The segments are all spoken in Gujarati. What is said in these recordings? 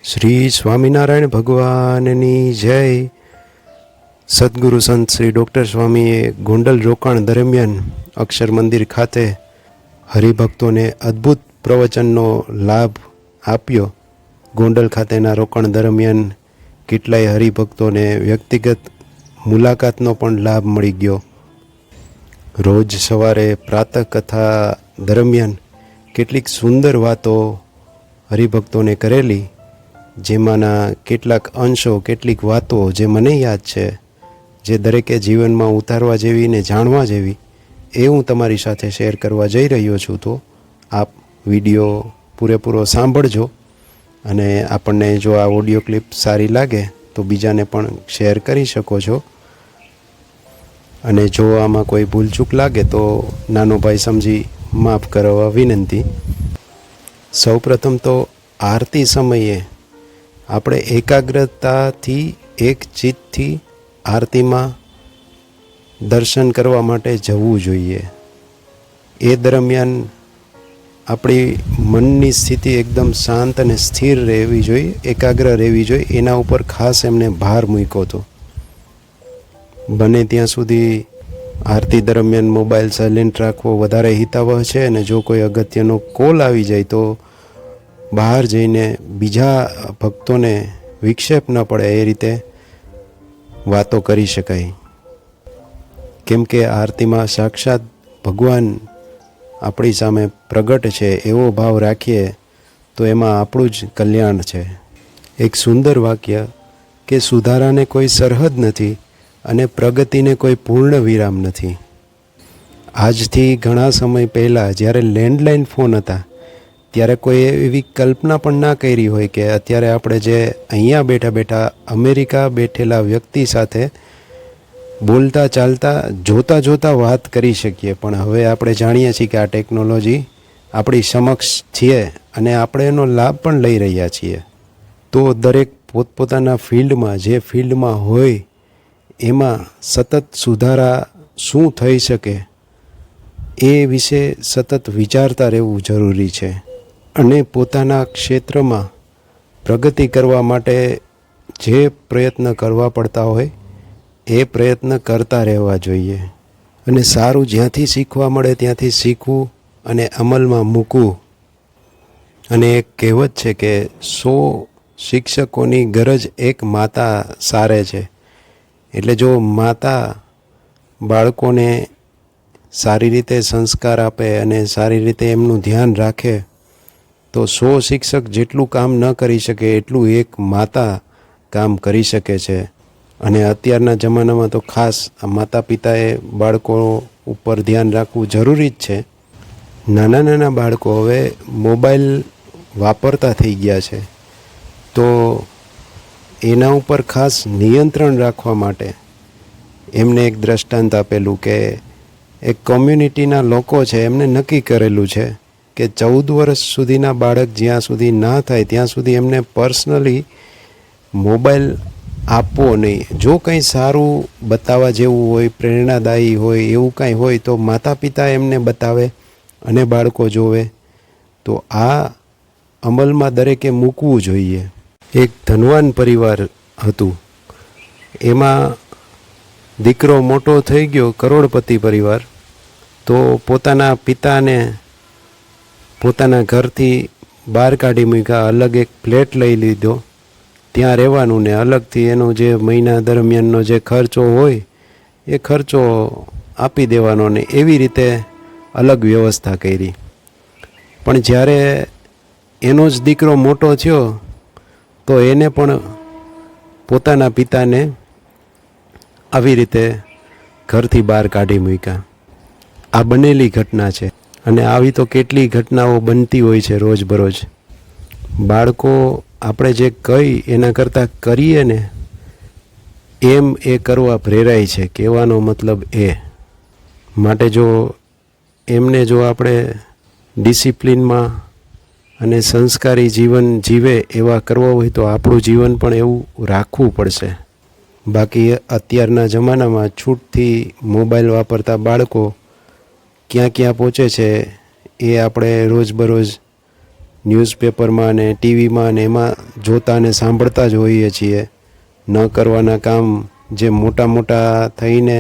શ્રી સ્વામિનારાયણ ભગવાનની જય. સદગુરુ સંત શ્રી ડૉક્ટર સ્વામીએ ગોંડલ રોકાણ દરમિયાન અક્ષર મંદિર ખાતે હરિભક્તોને અદ્ભુત પ્રવચનનો લાભ આપ્યો. ગોંડલ ખાતેના રોકાણ દરમિયાન કેટલાય હરિભક્તોને વ્યક્તિગત મુલાકાતનો પણ લાભ મળી ગયો. રોજ સવારે પ્રાતઃકથા દરમિયાન કેટલીક સુંદર વાતો હરિભક્તોને કરેલી, જેમાંના કેટલાક અંશો, કેટલીક વાતો જે મને યાદ છે, જે દરેકે જીવનમાં ઉતારવા જેવી ને જાણવા જેવી, એ હું તમારી સાથે શેર કરવા જઈ રહ્યો છું. તો આપ વિડીયો પૂરેપૂરો સાંભળજો અને આપણને જો આ ઓડિયો ક્લિપ સારી લાગે તો બીજાને પણ શેર કરી શકો છો. અને જો આમાં કોઈ ભૂલચૂક લાગે તો નાનો ભાઈ સમજી માફ કરવા વિનંતી. સૌપ્રથમ તો આરતી સમયે આપણે એકાગ્રતાથી, એક ચિત્તથી આરતીમાં દર્શન કરવા માટે જવું જોઈએ. એ દરમિયાન આપણી મનની સ્થિતિ એકદમ શાંત અને સ્થિર રહેવી જોઈએ, એકાગ્ર રહેવી જોઈએ. એના ઉપર ખાસ એમને ભાર મૂક્યો હતો. બને ત્યાં સુધી આરતી દરમિયાન મોબાઈલ સાયલેન્ટ રાખવો વધારે હિતાવહ છે. અને જો કોઈ અગત્યનો કોલ આવી જાય તો બહાર જઈને બીજા ભક્તોને વિક્ષેપ ન પડે એ રીતે વાતો કરી શકાય. કેમ કે આરતીમાં સાક્ષાત ભગવાન આપણી સામે પ્રગટ છે એવો ભાવ રાખીએ તો એમાં આપણું જ કલ્યાણ છે. એક સુંદર વાક્ય કે સુધારાને કોઈ સરહદ નથી અને પ્રગતિને કોઈ પૂર્ણ વિરામ નથી. આજથી ઘણા સમય પહેલાં જ્યારે લેન્ડલાઇન ફોન હતા ત્યારે કોઈ એવી કલ્પના પણ ના કરી હોય કે અત્યારે આપણે જે અહીંયા બેઠા બેઠા અમેરિકા બેઠેલા વ્યક્તિ સાથે બોલતા ચાલતા જોતા જોતા વાત કરી શકીએ. પણ હવે આપણે જાણીએ છીએ કે આ ટેકનોલોજી આપણી સમક્ષ છે અને આપણે એનો લાભ પણ લઈ રહ્યા છીએ. તો દરેક પોતપોતાના ફિલ્ડમાં, જે ફિલ્ડમાં હોય એમાં સતત સુધારા શું થઈ શકે એ વિશે સતત વિચારતા રહેવું જરૂરી છે. અને પોતાના ક્ષેત્રમાં પ્રગતિ કરવા માટે જે પ્રયત્ન કરવા પડતા હોય એ પ્રયત્ન કરતા રહેવા જોઈએ. અને સારું જ્યાંથી શીખવા મળે ત્યાંથી શીખવું અને અમલમાં મૂકવું. અને એક કહેવત છે કે 100 શિક્ષકોની ગરજ એક માતા સારે છે. એટલે જો માતા બાળકોને સારી રીતે સંસ્કાર આપે અને સારી રીતે એમનું ધ્યાન રાખે તો 100 શિક્ષક જેટલું કામ ન કરી શકે એટલું એક માતા કામ કરી શકે છે. અને અત્યારના જમાનામાં તો ખાસ માતા પિતાએ બાળકો ઉપર ધ્યાન રાખવું જરૂરી જ છે. નાના નાના બાળકો હવે મોબાઈલ વાપરતા થઈ ગયા છે, તો એના ઉપર ખાસ નિયંત્રણ રાખવા માટે એમને એક દ્રષ્ટાંત આપેલું કે એક કોમ્યુનિટીના લોકો છે, એમને નક્કી કરેલું છે કે 14 વર્ષ સુધીના બાળક જ્યાં સુધી ના થાય ત્યાં સુધી એમને પર્સનલી મોબાઈલ આપવો નહીં. જો કંઈ સારું બતાવવા જેવું હોય, પ્રેરણાદાયી હોય, એવું કાંઈ હોય તો માતા પિતા એમને બતાવે અને બાળકો જોવે. તો આ અમલમાં દરેકે મૂકવું જોઈએ. એક ધનવાન પરિવાર હતું, એમાં દીકરો મોટો થઈ ગયો, કરોડપતિ પરિવાર. તો પોતાના પિતાને પોતાના ઘરથી બહાર કાઢી મૂક્યા, અલગ એક ફ્લેટ લઈ લીધો, ત્યાં રહેવાનું ને અલગથી એનો જે મહિના દરમિયાનનો જે ખર્ચો હોય એ ખર્ચો આપી દેવાનો ને એવી રીતે અલગ વ્યવસ્થા કરી. પણ જ્યારે એનો જ દીકરો મોટો થયો તો એને પણ પોતાના પિતાને આવી રીતે ઘરથી બહાર કાઢી મૂક્યા. આ બનેલી ઘટના છે અને આવી તો કેટલી ઘટનાઓ બનતી હોય છે રોજબરોજ. બાળકો આપણે જે કહી એના કરતાં કરીએ ને એમ એ કરવા પ્રેરાય છે, કહેવાનો મતલબ એ. માટે જો એમને જો આપણે ડિસિપ્લિનમાં અને સંસ્કારી જીવન જીવે એવા કરવા હોય તો આપણું જીવન પણ એવું રાખવું પડશે. બાકી અત્યારના જમાનામાં છૂટથી મોબાઈલ વાપરતા બાળકો ક્યાં ક્યાં પહોંચે છે એ આપણે રોજબરોજ ન્યૂઝપેપરમાં ને ટીવીમાં ને એમાં જોતા ને સાંભળતા જ હોઈએ છીએ. ન કરવાના કામ જે મોટા મોટા થઈને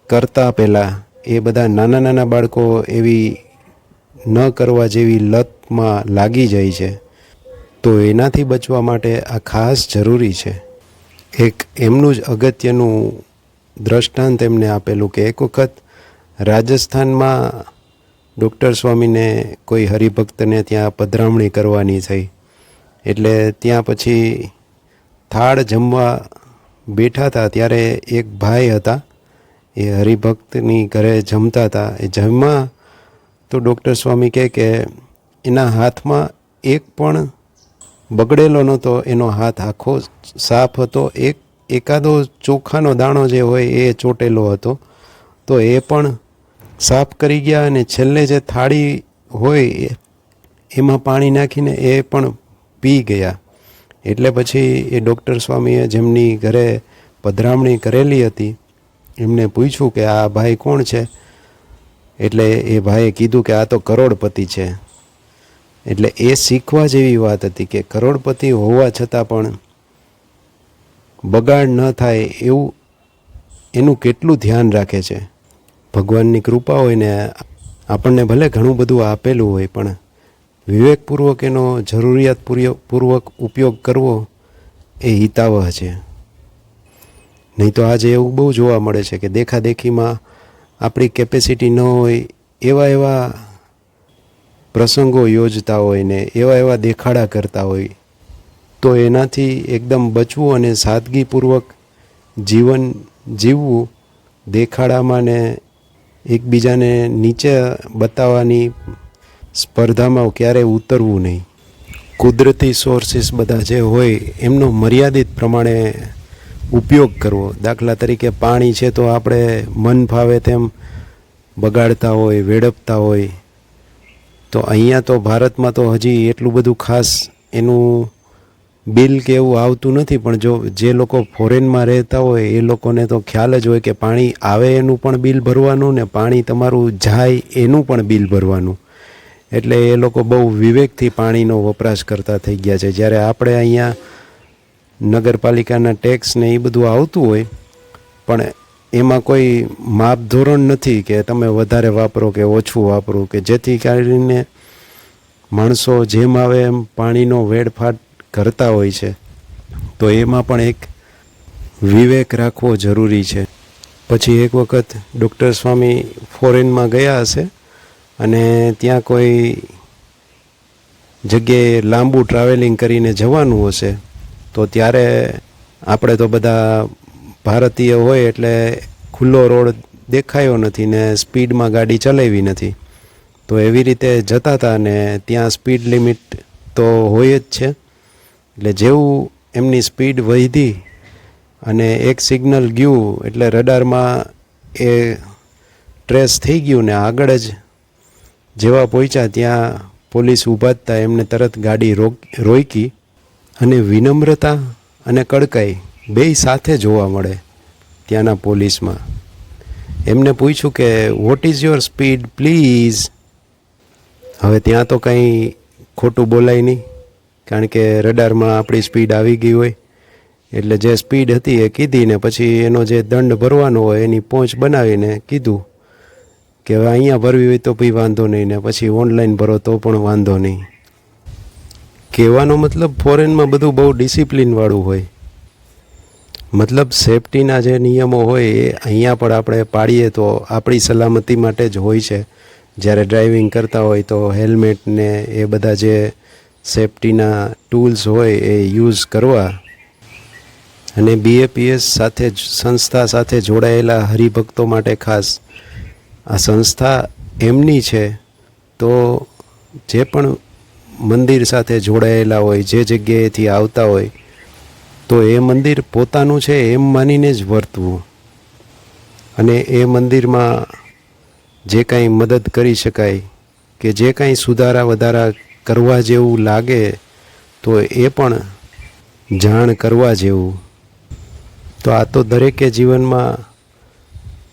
કરતા પહેલાં એ બધા નાના નાના બાળકો એવી ન કરવા જેવી લતમાં લાગી જાય છે. તો એનાથી બચવા માટે આ ખાસ જરૂરી છે. એક એમનું જ અગત્યનું દ્રષ્ટાંત એમને આપેલું કે એક વખત રાજસ્થાનમાં ડૉક્ટર સ્વામીને કોઈ હરિભક્તને ત્યાં પધરામણી કરવાની થઈ. એટલે ત્યાં પછી થાળ જમવા બેઠા હતા ત્યારે એક ભાઈ હતા, એ હરિભક્તની ઘરે જમતા હતા. એ જમવા તો ડૉક્ટર સ્વામી કહે કે એના હાથમાં એક પણ બગડેલો નહોતો, એનો હાથ આખો સાફ હતો. એકાદો ચોખાનો દાણો જે હોય એ ચોટેલો હતો, તો એ પણ સાફ કરી ગયા. અને છેલ્લે જે થાળી હોય એમાં પાણી નાખીને એ પણ પી ગયા. એટલે પછી એ ડૉક્ટર સ્વામીએ જેમની ઘરે પધરામણી કરેલી હતી એમને પૂછ્યું કે આ ભાઈ કોણ છે? એટલે એ ભાઈએ કીધું કે આ તો કરોડપતિ છે. એટલે એ શીખવા જેવી વાત હતી કે કરોડપતિ હોવા છતાં પણ બગાડ ન થાય એવું એનું કેટલું ધ્યાન રાખે છે. ભગવાનની કૃપા હોય ને આપણને ભલે ઘણું બધું આપેલું હોય પણ વિવેકપૂર્વક એનો જરૂરિયાતપૂર્વક ઉપયોગ કરવો એ હિતાવહ છે. નહીં તો આજે એવું બહુ જોવા મળે છે કે દેખાદેખીમાં આપણી કેપેસિટી ન હોય એવા પ્રસંગો યોજતા હોય ને એવા દેખાડા કરતા હોય. તો એનાથી એકદમ બચવું અને સાદગીપૂર્વક જીવન જીવવું, દેખાડામાં ને એકબીજાને નીચે બતાવવાની સ્પર્ધામાં ક્યારેય ઉતરવું નહીં. કુદરતી સોર્સિસ બધા જે હોય એમનો મર્યાદિત પ્રમાણે ઉપયોગ કરવો. દાખલા તરીકે પાણી છે તો આપણે મન ફાવે તેમ બગાડતા હોય, વેડફતા હોય. તો અહીંયા તો ભારતમાં તો હજી એટલું બધું ખાસ એનું બિલ કે એવું આવતું નથી, પણ જો જે લોકો ફોરેનમાં રહેતા હોય એ લોકોને તો ખ્યાલ જ હોય કે પાણી આવે એનું પણ બિલ ભરવાનું ને પાણી તમારું જાય એનું પણ બિલ ભરવાનું. એટલે એ લોકો બહુ વિવેકથી પાણીનો વપરાશ કરતા થઈ ગયા છે. જ્યારે આપણે અહીંયા નગરપાલિકાના ટેક્સ ને એ બધું આવતું હોય પણ એમાં કોઈ માપધોરણ નથી કે તમે વધારે વાપરો કે ઓછું વાપરો, કે જેથી કરીને માણસો જેમ આવે એમ પાણીનો વેડફાટ કરતા હોય છે. તો એમાં પણ એક વિવેક રાખવો જરૂરી છે. પછી એક વખત ડૉક્ટર સ્વામી ફોરેનમાં ગયા હશે અને ત્યાં કોઈ જગ્યાએ લાંબુ ટ્રાવેલિંગ કરીને જવાનું હશે. તો ત્યારે આપણે તો બધા ભારતીય હોય એટલે ખુલ્લો રોડ દેખાયો નથી ને સ્પીડમાં ગાડી ચલાવી નથી. તો એવી રીતે જતા હતા ને ત્યાં સ્પીડ લિમિટ તો હોય જ છે. એટલે જેવું એમની સ્પીડ વધી અને એક સિગ્નલ ગયું એટલે રડારમાં એ ટ્રેસ થઈ ગયું ને આગળ જ જેવા પહોંચ્યા ત્યાં પોલીસ ઊભા હતા. એમને તરત ગાડી રોકી અને વિનમ્રતા અને કડકાઈ બેય સાથે જોવા મળે ત્યાંના પોલીસમાં. એમને પૂછ્યું કે what is your speed please. હવે ત્યાં તો કંઈ ખોટું બોલાય નહીં, કારણ કે રડારમાં આપણી સ્પીડ આવી ગઈ હોય. એટલે જે સ્પીડ હતી એ કીધી ને પછી એનો જે દંડ ભરવાનો હોય એની પહોંચ બનાવીને કીધું કે હવે અહીંયા ભરવી હોય તો ભાઈ વાંધો નહીં, ને પછી ઓનલાઈન ભરો તો પણ વાંધો નહીં. કહેવાનો મતલબ ફોરેનમાં બધું બહુ ડિસિપ્લિનવાળું હોય. મતલબ સેફટીના જે નિયમો હોય એ અહીંયા પણ આપણે પાડીએ તો આપણી સલામતી માટે જ હોય છે. જ્યારે ડ્રાઇવિંગ કરતા હોય તો હેલ્મેટ ને એ બધા જે સેફટીના ટૂલ્સ હોય એ યુઝ કરવા. અને BAPS સાથે સંસ્થા સાથે જોડાયેલા હરિભક્તો માટે ખાસ આ સંસ્થા એમની છે. તો જે પણ મંદિર સાથે જોડાયેલા હોય, જે જગ્યાએથી આવતા હોય, તો એ મંદિર પોતાનું છે એમ માનીને જ વર્તવું. અને એ મંદિરમાં જે કાંઈ મદદ કરી શકાય કે જે કાંઈ સુધારા વધારા કરવા જેવું લાગે તો એ પણ જાણ કરવા જેવું. તો આ તો દરેકે જીવનમાં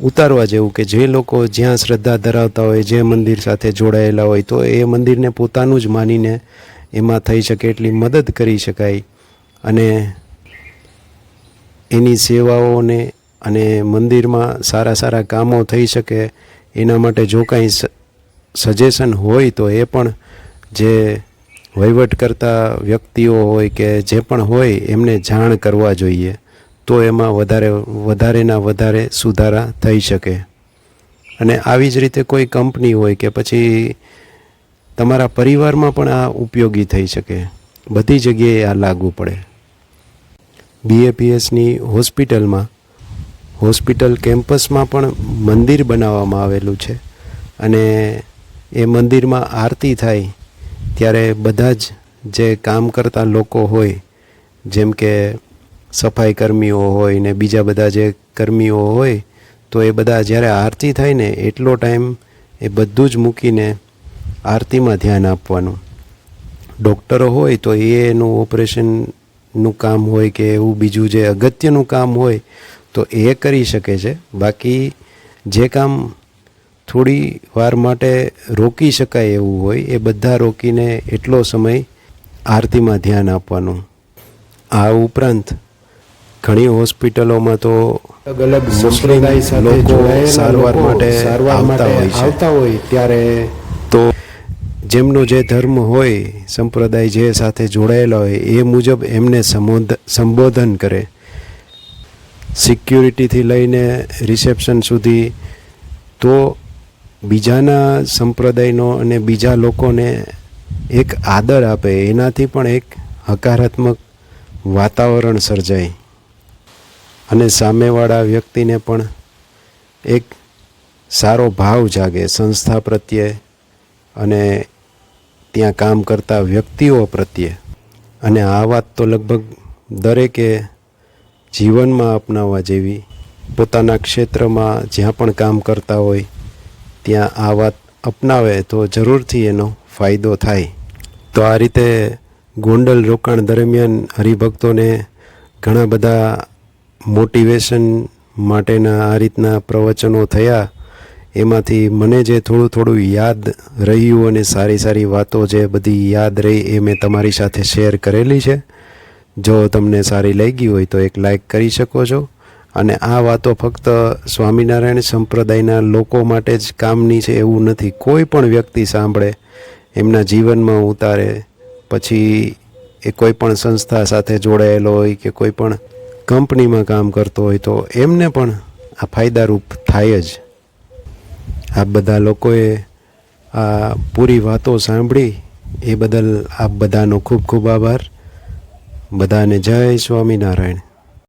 ઉતારવા જેવું કે જે લોકો જ્યાં શ્રદ્ધા ધરાવતા હોય, જે મંદિર સાથે જોડાયેલા હોય, તો એ મંદિરને પોતાનું જ માનીને એમાં થઈ શકે એટલી મદદ કરી શકાય અને એની સેવાઓને અને મંદિરમાં સારા સારા કામો થઈ શકે એના માટે જો કાંઈ સજેશન હોય તો એ પણ જે વહીવટ કરતા વ્યક્તિઓ હોય કે જે પણ હોય એમને જાણ કરવા જોઈએ, તો એમાં વધારેના વધારે સુધારા થઈ શકે. અને આવી જ રીતે કોઈ કંપની હોય કે પછી તમારા પરિવારમાં પણ આ ઉપયોગી થઈ શકે. બધી જગ્યાએ આ લાગુ પડે. BAPSની હોસ્પિટલ કેમ્પસમાં પણ મંદિર બનાવવામાં આવેલું છે અને એ મંદિરમાં આરતી થાય ત્યારે બધા જ જે કામ કરતા લોકો હોય, જેમ કે સફાઈ કર્મીઓ હોય ને બીજા બધા જે કર્મીઓ હોય, તો એ બધા જ્યારે આરતી થાય ને એટલો ટાઈમ એ બધું જ મૂકીને આરતીમાં ધ્યાન આપવાનું. ડૉક્ટરો હોય તો એનું ઓપરેશનનું કામ હોય કે એવું બીજું જે અગત્યનું કામ હોય તો એ કરી શકે છે. બાકી જે કામ થોડી વાર માટે રોકી શકાય એવું હોય એ બધા રોકીને એટલો સમય આરતીમાં ધ્યાન આપવાનું. આ ઉપરાંત ઘણી હોસ્પિટલોમાં તો અલગ અલગ સંપ્રદાય સાથે સારવાર માટે આવતા હોય ત્યારે તો જેમનો જે ધર્મ હોય, સંપ્રદાય જે સાથે જોડાયેલા હોય એ મુજબ એમને સંબોધન કરે. સિક્યુરિટીથી લઈને રિસેપ્શન સુધી તો બીજાના સંપ્રદાયનો અને બીજા લોકોને એક આદર આપે, એનાથી પણ એક હકારાત્મક વાતાવરણ સર્જાય અને સામેવાળા વ્યક્તિને પણ એક સારો ભાવ જાગે સંસ્થા પ્રત્યે અને ત્યાં કામ કરતા વ્યક્તિઓ પ્રત્યે. અને આ વાત તો લગભગ દરેકે જીવનમાં અપનાવવા જેવી. પોતાના ક્ષેત્રમાં જ્યાં પણ કામ કરતા હોય ત્યાં આ વાત અપનાવે તો જરૂરથી એનો ફાયદો થાય. તો આ રીતે ગોંડલ રોકાણ દરમિયાન હરિભક્તોને ઘણા બધા મોટિવેશન માટેના આ રીતના પ્રવચનો થયા. એમાંથી મને જે થોડું યાદ રહ્યું અને સારી સારી વાતો જે બધી યાદ રહી એ મેં તમારી સાથે શેર કરેલી છે. જો તમને સારી લાગી હોય તો એક લાઈક કરી શકો છો. અને આ વાતો ફક્ત સ્વામિનારાયણ સંપ્રદાયના લોકો માટે જ કામની છે એવું નથી. કોઈ પણ વ્યક્તિ સાંભળે, એમના જીવનમાં ઉતારે, પછી એ કોઈ પણ સંસ્થા સાથે જોડાયેલો હોય કે કોઈ પણ કંપનીમાં કામ કરતો હોય તો એમને પણ આ ફાયદારૂપ થાય જ. આ બધા લોકોએ આ પૂરી વાતો સાંભળી એ બદલ આપ બધાનો ખૂબ ખૂબ આભાર. બધાને જય સ્વામિનારાયણ.